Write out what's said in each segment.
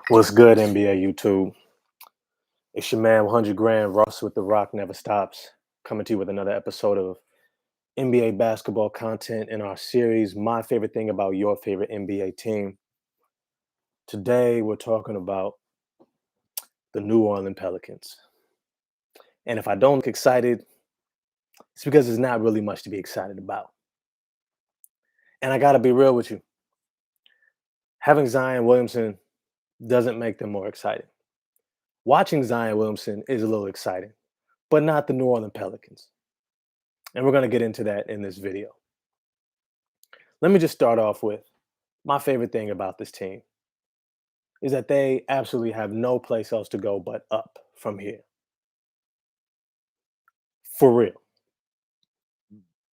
What's good, NBA YouTube? It's your man, 100 Grand, Ross with The Rock Never Stops, coming to you with another episode of NBA basketball content in our series, My Favorite Thing About Your Favorite NBA Team. Today, we're talking about the New Orleans Pelicans. And if I don't look excited, it's because there's not really much to be excited about. And I got to be real with you. Having Zion Williamson doesn't make them more exciting. Watching Zion Williamson is a little exciting, but not the New Orleans Pelicans. And we're going to get into that in this video. Let me just start off with my favorite thing about this team is that they absolutely have no place else to go but up from here. For real.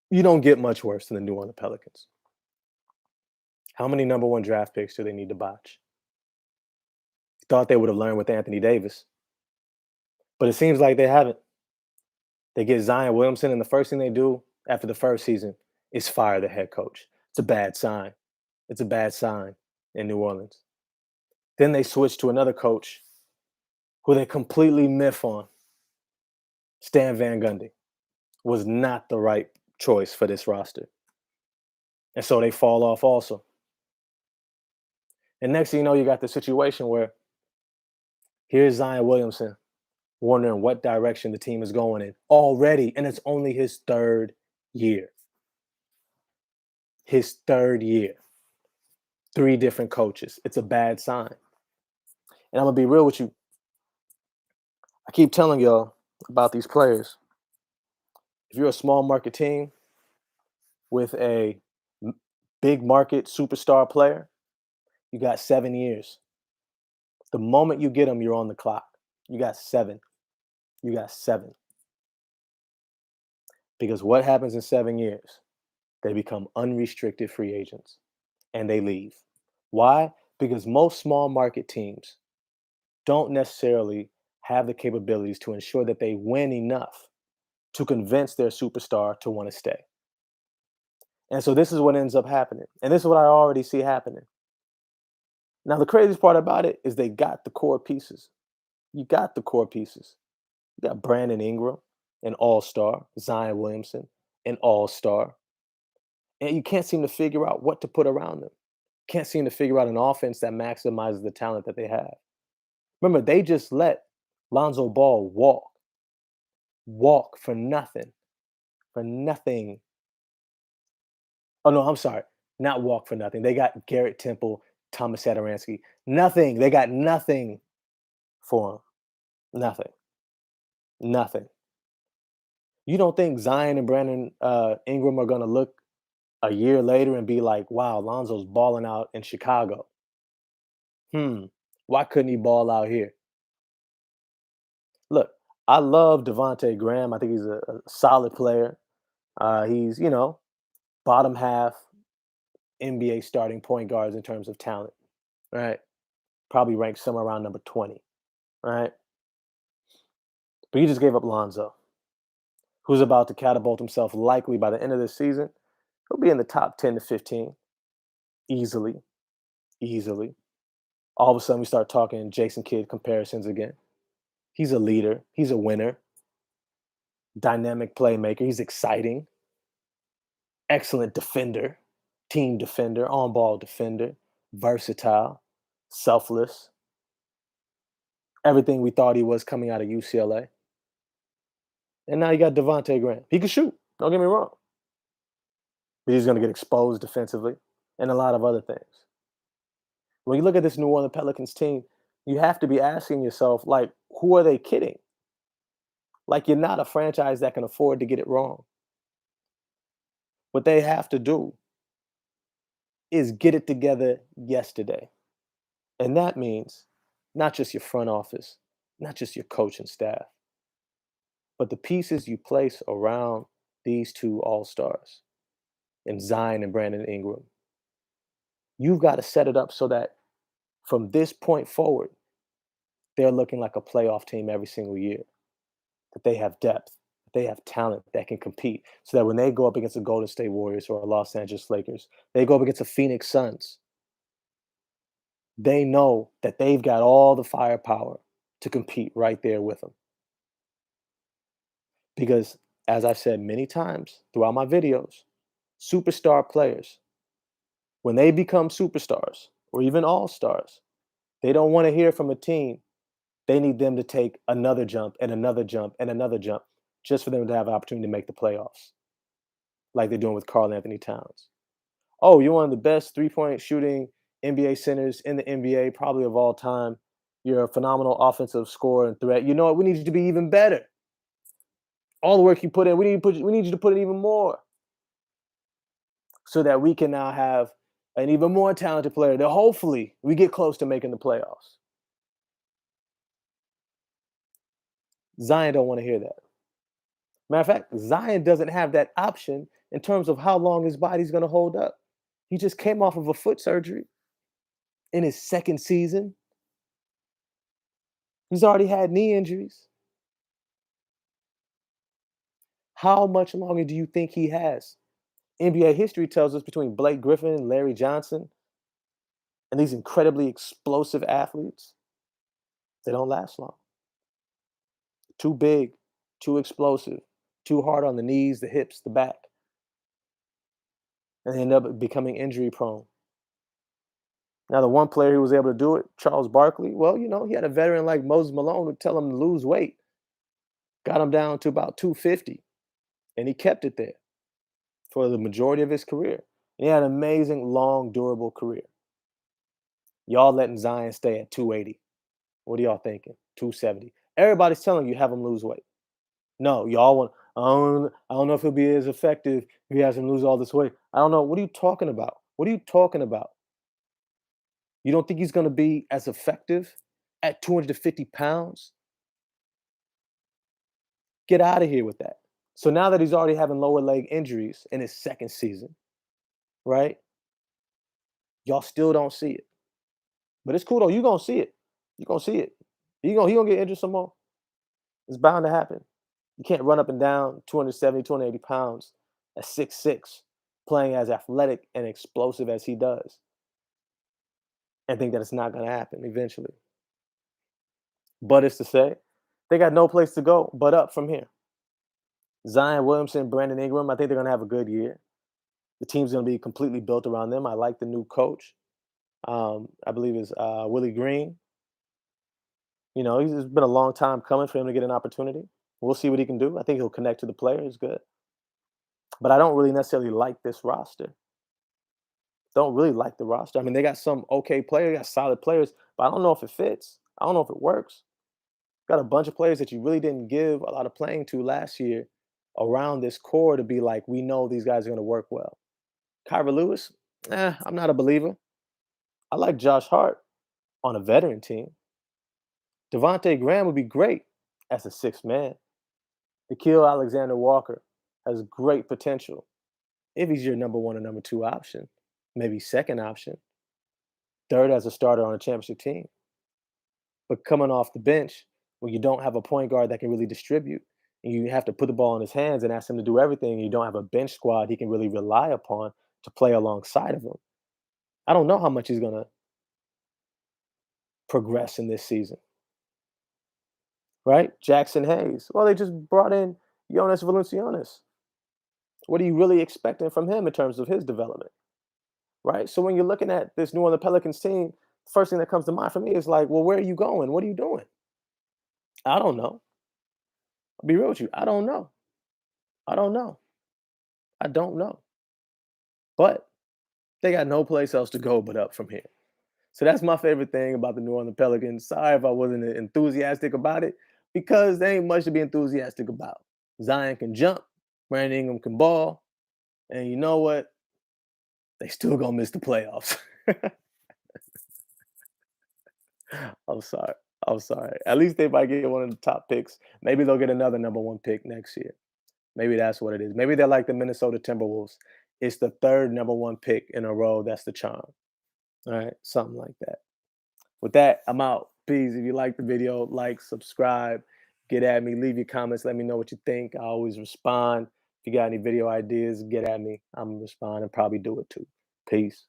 You don't get much worse than the New Orleans Pelicans. How many number one draft picks do they need to botch? Thought they would have learned with Anthony Davis, but it seems like they haven't. They get Zion Williamson, and the first thing they do after the first season is fire the head coach. It's a bad sign. It's a bad sign in New Orleans. Then they switch to another coach who they completely miff on. Stan Van Gundy was not the right choice for this roster. And so they fall off also. And next thing you know, you got the situation where here's Zion Williamson wondering what direction the team is going in already, and it's only his third year. His third year. 3 different coaches. It's a bad sign. And I'm going to be real with you. I keep telling y'all about these players. If you're a small market team with a big market superstar player, you got 7 years. The moment you get them, you're on the clock. You got 7. You got 7. Because what happens in 7 years? They become unrestricted free agents and they leave. Why? Because most small market teams don't necessarily have the capabilities to ensure that they win enough to convince their superstar to want to stay. And so this is what ends up happening. And this is what I already see happening. Now, the craziest part about it is they got the core pieces. You got the core pieces. You got Brandon Ingram, an all-star, Zion Williamson, an all-star. And you can't seem to figure out what to put around them. Can't seem to figure out an offense that maximizes the talent that they have. Remember, they just let Lonzo Ball walk for nothing. For nothing. Oh, no, I'm sorry. Not walk for nothing. They got Garrett Temple, Thomas Satoransky. Nothing. They got nothing for him. Nothing. Nothing. You don't think Zion and Brandon Ingram are going to look a year later and be like, wow, Lonzo's balling out in Chicago. Why couldn't he ball out here? Look, I love Devontae Graham. I think he's a solid player. He's, bottom half NBA starting point guards in terms of talent, right? Probably ranked somewhere around number 20, right? But you just gave up Lonzo, who's about to catapult himself likely by the end of this season. He'll be in the top 10 to 15 easily, easily. All of a sudden, we start talking Jason Kidd comparisons again. He's a leader. He's a winner. Dynamic playmaker. He's exciting. Excellent defender. Team defender. On-ball defender. Versatile. Selfless. Everything we thought he was coming out of UCLA. And now you got Devontae Graham. He can shoot. Don't get me wrong. But he's going to get exposed defensively and a lot of other things. When you look at this New Orleans Pelicans team, you have to be asking yourself, like, who are they kidding? Like, you're not a franchise that can afford to get it wrong. What they have to do is get it together yesterday. And that means not just your front office, not just your coaching staff, but the pieces you place around these 2 all-stars, and Zion and Brandon Ingram. You've got to set it up so that from this point forward, they're looking like a playoff team every single year. That they have depth, that they have talent that can compete. So that when they go up against the Golden State Warriors or Los Angeles Lakers, they go up against the Phoenix Suns. They know that they've got all the firepower to compete right there with them. Because, as I've said many times throughout my videos, superstar players, when they become superstars or even all stars, they don't want to hear from a team. They need them to take another jump and another jump and another jump just for them to have an opportunity to make the playoffs, like they're doing with Carl Anthony Towns. Oh, you're one of the best three-point shooting NBA centers in the NBA, probably of all time. You're a phenomenal offensive scorer and threat. You know what? We need you to be even better. All the work you put in, we need you to put in even more so that we can now have an even more talented player that hopefully we get close to making the playoffs. Zion don't want to hear that. Matter of fact, Zion doesn't have that option in terms of how long his body's going to hold up. He just came off of a foot surgery in his second season. He's already had knee injuries. How much longer do you think he has? NBA history tells us between Blake Griffin and Larry Johnson and these incredibly explosive athletes, they don't last long. Too big, too explosive, too hard on the knees, the hips, the back, and they end up becoming injury prone. Now, the one player who was able to do it, Charles Barkley, well, he had a veteran like Moses Malone to tell him to lose weight, got him down to about 250, and he kept it there for the majority of his career. And he had an amazing, long, durable career. Y'all letting Zion stay at 280. What are y'all thinking? 270. Everybody's telling you have him lose weight. No, y'all want. I don't know if he'll be as effective if he has him lose all this weight. I don't know. What are you talking about? What are you talking about? You don't think he's going to be as effective at 250 pounds? Get out of here with that. So now that he's already having lower leg injuries in his second season, right? Y'all still don't see it. But it's cool though. You're gonna see it. You're gonna see it. He gonna get injured some more. It's bound to happen. You can't run up and down 270, 280 pounds at 6'6", playing as athletic and explosive as he does, and think that it's not gonna happen eventually. But it's to say, they got no place to go but up from here. Zion Williamson, Brandon Ingram, I think they're gonna have a good year. The team's gonna be completely built around them. I like the new coach. I believe is Willie Green. It's been a long time coming for him to get an opportunity. We'll see what he can do. I think he'll connect to the players good. But I don't really necessarily like this roster. Don't really like the roster. I mean, they got some okay players, got solid players, but I don't know if it fits. I don't know if it works. Got a bunch of players that you really didn't give a lot of playing to last year around this core to be like, we know these guys are going to work well. Kyra Lewis, I'm not a believer. I like Josh Hart on a veteran team. Devontae Graham would be great as a sixth man. Nikhil Alexander Walker has great potential if he's your number one or number two option, maybe second option, third as a starter on a championship team. But coming off the bench, when you don't have a point guard that can really distribute, and you have to put the ball in his hands and ask him to do everything, and you don't have a bench squad he can really rely upon to play alongside of him, I don't know how much he's going to progress in this season, right? Jackson Hayes. Well, they just brought in Jonas Valanciunas. What are you really expecting from him in terms of his development, right? So when you're looking at this New Orleans Pelicans team, the first thing that comes to mind for me is like, well, where are you going? What are you doing? I don't know. I'll be real with you. I don't know. I don't know. I don't know. But they got no place else to go but up from here. So that's my favorite thing about the New Orleans Pelicans. Sorry if I wasn't enthusiastic about it, because there ain't much to be enthusiastic about. Zion can jump, Brandon Ingram can ball, and you know what? They still gonna miss the playoffs. I'm sorry. I'm sorry. At least they might get one of the top picks. Maybe they'll get another number one pick next year. Maybe that's what it is. Maybe they're like the Minnesota Timberwolves. It's the third number one pick in a row. That's the charm. All right. Something like that. With that, I'm out. Peace. If you like the video, like, subscribe, get at me, leave your comments, let me know what you think. I always respond. If you got any video ideas, get at me. I'm gonna respond and probably do it too. Peace.